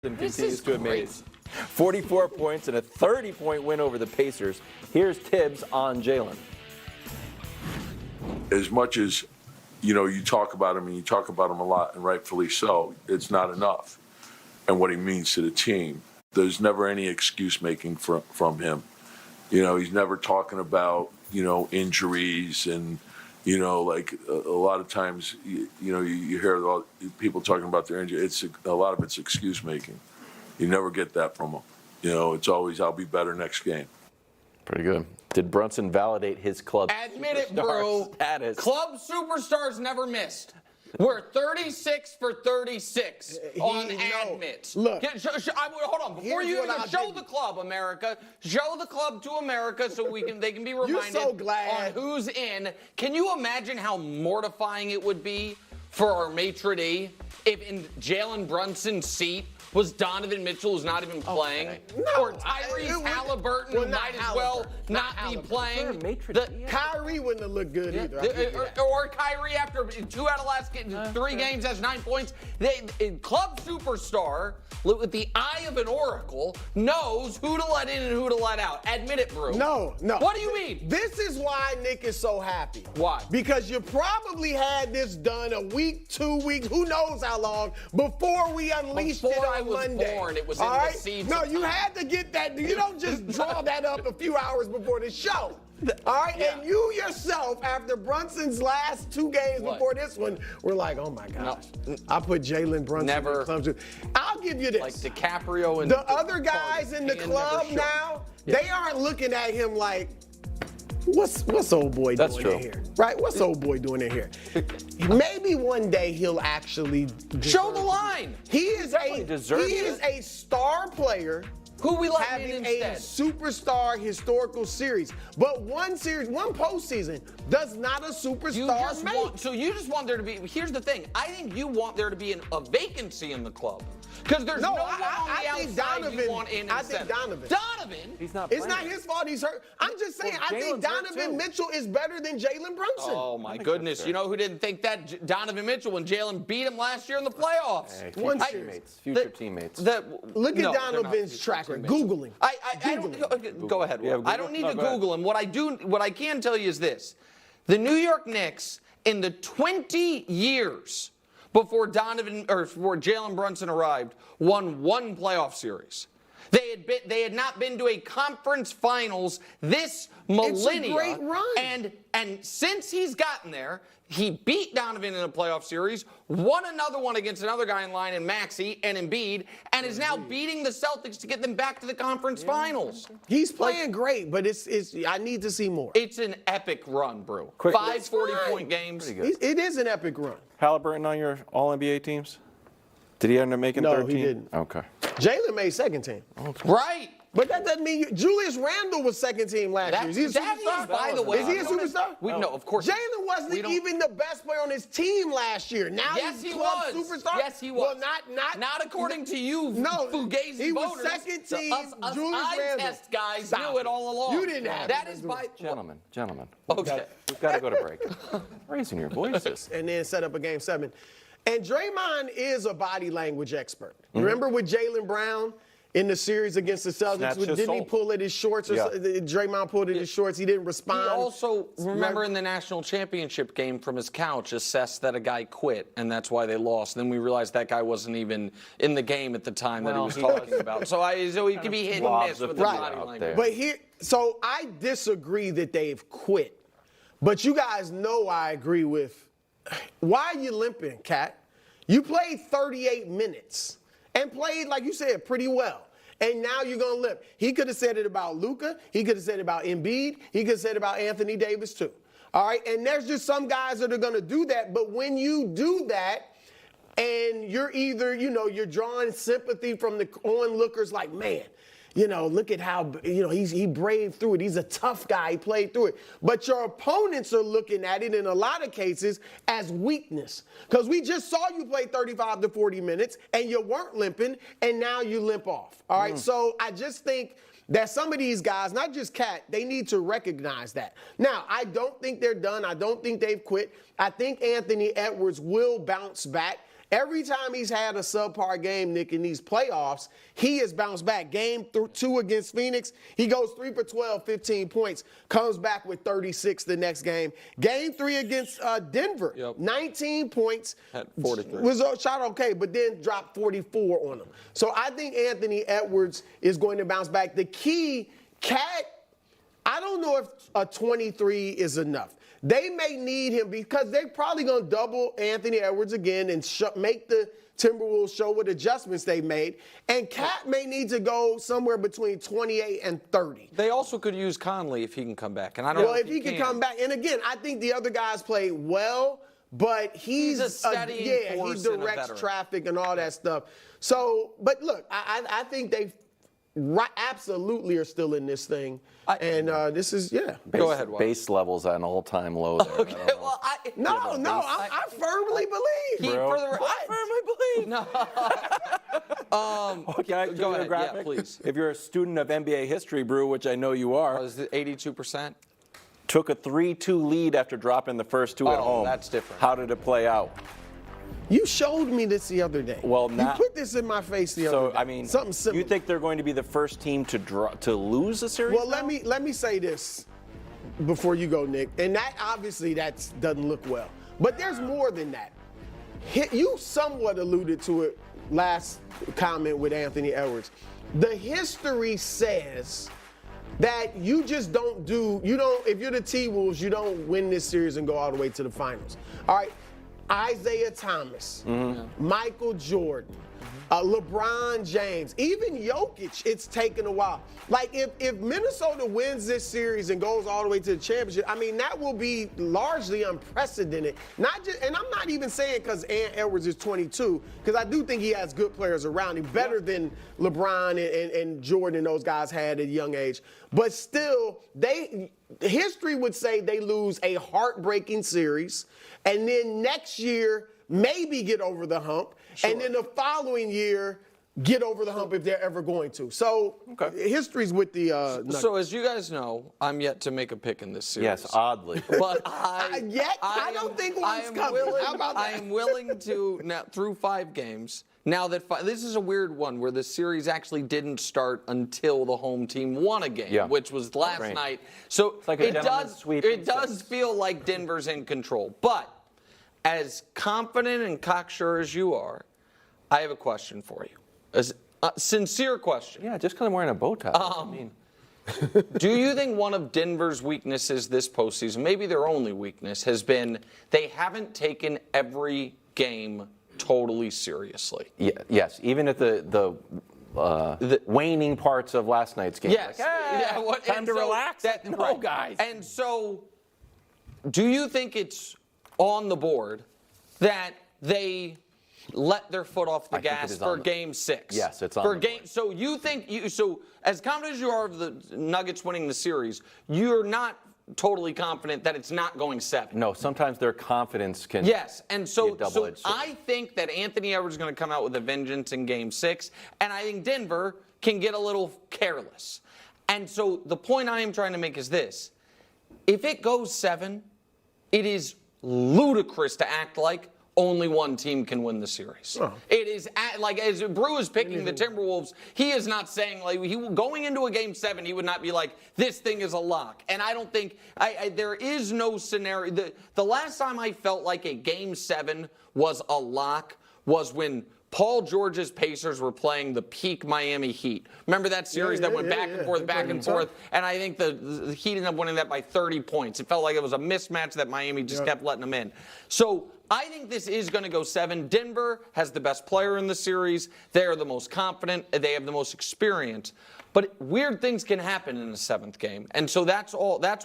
And continues to amaze. 44 points and a 30-point win over the Pacers. Here's Tibbs on Jalen. As much as, you talk about him and you talk about him a lot, and rightfully so, it's not enough. And what he means to the team. There's never any excuse making from him. He's never talking about, injuries and, like a lot of times, you hear people talking about their injury. A lot of it's excuse making. You never get that from them. It's always, I'll be better next game. Pretty good. Did Brunson validate his club Admit it, bro. Status? Club superstars never missed. We're 36 for 36 on admits. Look. Hold on. Before you even show the club, America, show the club to America so they can be reminded on who's in. Can you imagine how mortifying it would be for our maitre d' if in Jalen Brunson's seat was Donovan Mitchell, who's not even playing? Okay. No, or Tyrese Halliburton, who might as well not be playing. Kyrie wouldn't have looked good either. Or Kyrie, after 2 out of last 3 games, has 9 points. Club superstar, with the eye of an oracle, knows who to let in and who to let out. Admit it, Brew. No. What do you mean? This is why Nick is so happy. Why? Because you probably had this done a week, 2 weeks, who knows how long, before we unleashed it on Monday. Born, it was in the seeds. No, you had to get that. You don't just draw that up a few hours before the show. All right? Yeah. And you yourself, after Brunson's last 2 games before this one, were like, oh my gosh. No. I put Jalen Brunson Never. in the club. I'll give you this. Like DiCaprio and the other guys in the club now, they aren't looking at him like, what's old boy doing in here? Right? What's old boy doing in here? Maybe one day he'll actually show the line. He is a star player who we let having in a instead. superstar historical series. But one postseason does not a superstar make. So you just want there to be, here's the thing, I think you want there to be a vacancy in the club. Because there's no one on the outside you want in I think Donovan? He's not It's playing. not his fault he's hurt. I'm just saying, I think Donovan Mitchell is better than Jalen Brunson. Oh, my goodness. You know who didn't think that? Donovan Mitchell when Jalen beat him last year in the playoffs. Hey, future teammates. Look at Donovan's track record. Google him. Go ahead. I don't need to Google him. What I can tell you is this. The New York Knicks, in the 20 years before Jalen Brunson arrived, won 1 playoff series. They had not been to a conference finals this millennia. It's a great run. And since he's gotten there, he beat Donovan in a playoff series, won another one against another guy in line in Maxey and Embiid, and is now beating the Celtics to get them back to the conference finals. He's playing great, but I need to see more. It's an epic run, Brew. 5 40-point games. It is an epic run. Halliburton on your All-NBA teams? Did he end up making 13? No, he didn't. Okay. Jalen made second team. Okay. Right. But that doesn't mean Julius Randle was second team last year. Is he a superstar? By the way, is he a superstar? No, of course. Jalen wasn't even the best player on his team last year. Now yes, he's he club was. superstar. Yes, he was. Well, not according to you, Fugazi he was voters. second team. Us Julius Randle. test guys knew it all along. You didn't have that. It. Is by Gentlemen. Okay. We've got to go to break. Raising your voices. And then set up a game 7. And Draymond is a body language expert. Remember with Jaylen Brown in the series against the Celtics? Didn't he pull at his shorts? Draymond pulled at his shorts. He didn't respond. He also, remember in the national championship game from his couch, assessed that a guy quit, and that's why they lost. Then we realized that guy wasn't even in the game at the time that he was talking about. So he could be hit and miss with the body language. But so I disagree that they've quit. But you guys know I agree with. Why are you limping, Kat? You played 38 minutes and played, like you said, pretty well. And now you're going to limp. He could have said it about Luka. He could have said it about Embiid. He could have said it about Anthony Davis, too. All right? And there's just some guys that are going to do that. But when you do that, and you're either, you're drawing sympathy from the onlookers like, man, look at how, he braved through it. He's a tough guy. He played through it. But your opponents are looking at it in a lot of cases as weakness. Because we just saw you play 35 to 40 minutes and you weren't limping and now you limp off. All right. So I just think that some of these guys, not just Kat, they need to recognize that. Now, I don't think they're done. I don't think they've quit. I think Anthony Edwards will bounce back. Every time he's had a subpar game, Nick, in these playoffs, he has bounced back. Game 2 against Phoenix, he goes 3 for 12, 15 points, comes back with 36 the next game. Game 3 against Denver, 19 points. Had 43. Was shot okay, but then dropped 44 on him. So I think Anthony Edwards is going to bounce back. The key, Cat, I don't know if a 23 is enough. They may need him because they're probably going to double Anthony Edwards again and make the Timberwolves show what adjustments they made. And Cat may need to go somewhere between 28 and 30. They also could use Conley if he can come back. And I don't know if he can come back. And again, I think the other guys play well, but he's a steady force he and a directs veteran. traffic and all that stuff. So, but look, I think they absolutely are still in this thing. This is, Go ahead, Walt. Base levels at an all-time low there. Okay, well, I firmly believe. I firmly believe. No. Can I Go ahead, graphic? yeah, please. If you're a student of NBA history, Brew, which I know you are, Was it 82%? took a 3-2 lead after dropping the first 2 at home. That's different. How did it play out? You showed me this the other day. Well, now, you put this in my face the other day. So, I mean, something similar. you think they're going to be the first team to lose a series? Well, let me say this before you go, Nick. And that obviously doesn't look well. But there's more than that. You somewhat alluded to it last comment with Anthony Edwards. The history says that you just if you're the T-Wolves, you don't win this series and go all the way to the finals. All right. Isaiah Thomas, Michael Jordan, LeBron James, even Jokic, it's taken a while. Like, if Minnesota wins this series and goes all the way to the championship, I mean, that will be largely unprecedented. And I'm not even saying because Edwards is 22, because I do think he has good players around him, better than LeBron and Jordan and those guys had at a young age. But still, history would say they lose a heartbreaking series, and then next year maybe get over the hump, and then the following year get over the hump if they're ever going to. So history's with the Nuggets. So as you guys know, I'm yet to make a pick in this series. Yes, oddly. But I don't think one's coming. How about that? I am willing to, now through 5 games, now that this is a weird one where the series actually didn't start until the home team won a game, which was last night. So like it does feel like Denver's in control. But as confident and cocksure as you are, I have a question for you. A sincere question. Yeah, just because I'm wearing a bow tie. Do you think one of Denver's weaknesses this postseason, maybe their only weakness, has been they haven't taken every game totally seriously? Yes, even at the waning parts of last night's game. Yes. Time to relax. Guys. And so, do you think it's on the board that they let their foot off the gas for Game 6? Yes, it's on the board. So you think so as confident as you are of the Nuggets winning the series, you're not totally confident that it's not going 7. No, sometimes their confidence can. Yes, and so double-edged sword. I think that Anthony Edwards is going to come out with a vengeance in Game 6, and I think Denver can get a little careless. And so the point I am trying to make is this: if it goes 7, it is ludicrous to act like only one team can win the series. It is like, as Brew is picking the Timberwolves, he is not saying, like, going into a Game 7, he would not be like, this thing is a lock. And I don't think there is no scenario. The last time I felt like a Game 7 was a lock was when Paul George's Pacers were playing the peak Miami Heat. Remember that series that went back and forth, and I think the Heat ended up winning that by 30 points. It felt like it was a mismatch that Miami just kept letting them in. So I think this is going to go 7. Denver has the best player in the series. They are the most confident. They have the most experience. But weird things can happen in the 7th game. And so that's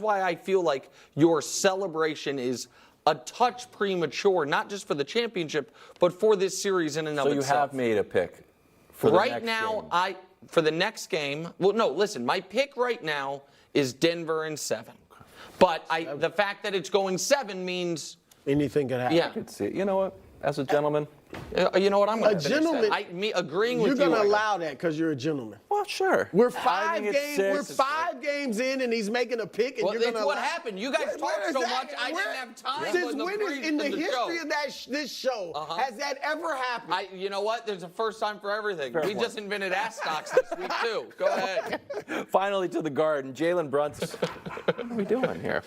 why I feel like your celebration is a touch premature, not just for the championship, but for this series in and of itself. So you have made a pick for the next game. Right now, for the next game, well, no, listen, my pick right now is Denver in 7. But the fact that it's going 7 means anything can happen. Yeah. I could see it. You know what? As a gentleman, You know what? I'm going A to gentleman. Me agreeing with You're you. going to I got- allow that because you're a gentleman. Well, sure. We're I think it's 6. 5 games in, and he's making a pick, and Well, you're going it's to. what happened. You guys talked so much, I didn't have time. Since for the when brief in the show. history of this show has that ever happened? You know what? There's a first time for everything. Fair We point. just invented ass stocks this week, too. Go ahead. Finally to the Garden, Jalen Brunson. What are we doing here?